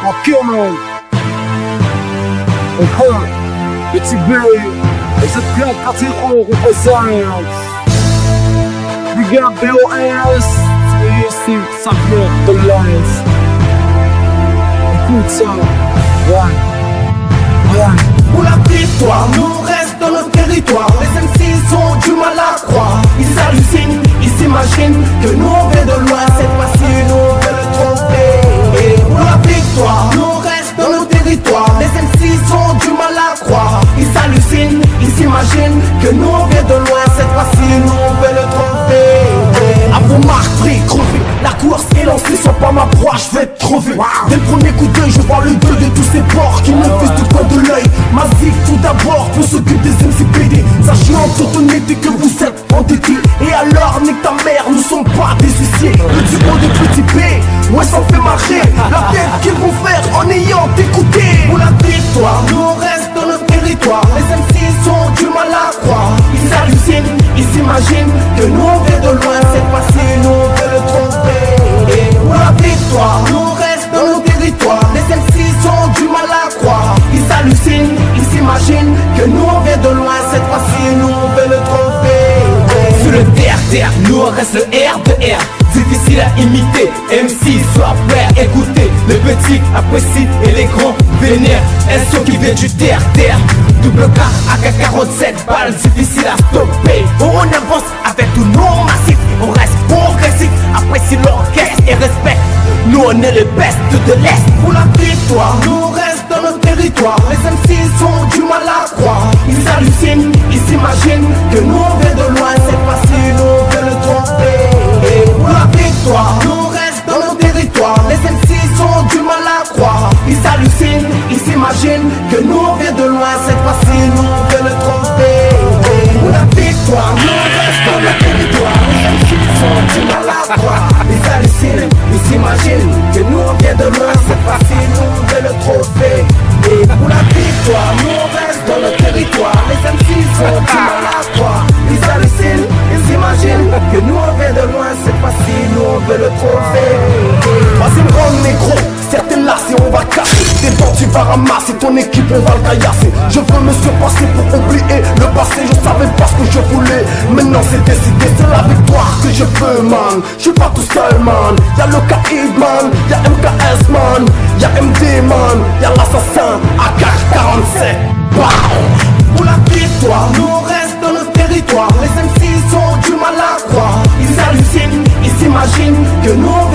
man. Petit B, et cette plaque quartier on représente. Big up BOS, c'est ici, ça vient de l'Alliance. Écoute ça, ouais. Pour la victoire, nous reste dans notre territoire. Les MC ont du mal à croire. Ils hallucinent, ils s'imaginent que nous on vient de loin. Cette fois-ci, nous on veut le tromper. Et pour la victoire, nous reste dans notre territoire. Les MC ont du mal à croire. Ils hallucinent, ils s'imaginent que nous on vient de loin. Cette fois-ci, nous on veut le tromper. À vos marques, pris, crevé. La course est lancée, sois pas ma proie, je vais te trouver. Dès le premier coup d'œil, je vois le deuil de tous ces porcs qui me fissent du coin de l'œil. Ma vie tout d'abord pour s'occuper des MCPD. Sachez en toute honnêteté que vous êtes endettés. Et alors nique ta mère, nous sommes pas des huissiers. Petit haut de petit P, ouais ça fait marcher. La tête qu'ils vont faire en ayant écouté. Pour la victoire, nous reste dans notre territoire. Les MC ont du mal à croire. Ils hallucinent, ils s'imaginent que nous on vient de loin. Cette fois-ci nous on veut le tromper. Et pour la victoire, nous reste dans nos territoires. Les MC ont du mal à croire. Ils hallucinent, ils s'imaginent que nous on vient de loin. Cette fois-ci nous on veut le tromper. Sur le terre, nous on reste le R de R. Difficile à imiter, MC sois prêt à écouter. Les petits apprécient et les grands vénèrent. Un son qui vient du terre. Double K, AK-47 balles, difficile à stopper. On avance avec tous nos massifs. On reste progressif, apprécie l'orchestre et respecte. Nous on est le best de l'Est. Pour la victoire, nous reste dans notre territoire. Les MC ont du mal à croire. Ils hallucinent, ils s'imaginent que nous on vient de loin. Cette fois-ci nous on veut le tromper. Et pour la victoire, nous reste dans nos territoires. Les MC ont du mal à croire. Ils hallucinent, ils s'imaginent que nous on vient de loin. Cette fois-ci nous on veut le tromper. Et pour la victoire, nous reste dans nos territoires. Les MC ont du mal à croire. Ils hallucinent, ils s'imaginent que nous on vient de loin. Cette fois-ci nous on veut le tromper. Et pour la victoire, nous on reste dans notre territoire. Les MC ont du mal à croire. Ils hallucinent, ils s'imaginent que nous on vient de loin. Cette fois-ci nous on veut le tromper. Troisième round négro, certaines là si on va casser. Des dents tu vas ramasser, ton équipe on va le caillasser. Je veux me surpasser pour oublier le passé. Je savais pas ce que je voulais, maintenant c'est décidé. C'est la victoire que je veux man. Je suis pas tout seul man. Y'a le Kaïd man, y'a MKS man, y'a MD man, y'a l'assassin AK-47. Pour la victoire, nous reste dans notre territoire. Les MC ont du mal à croire. Ils hallucinent, ils s'imaginent que nous on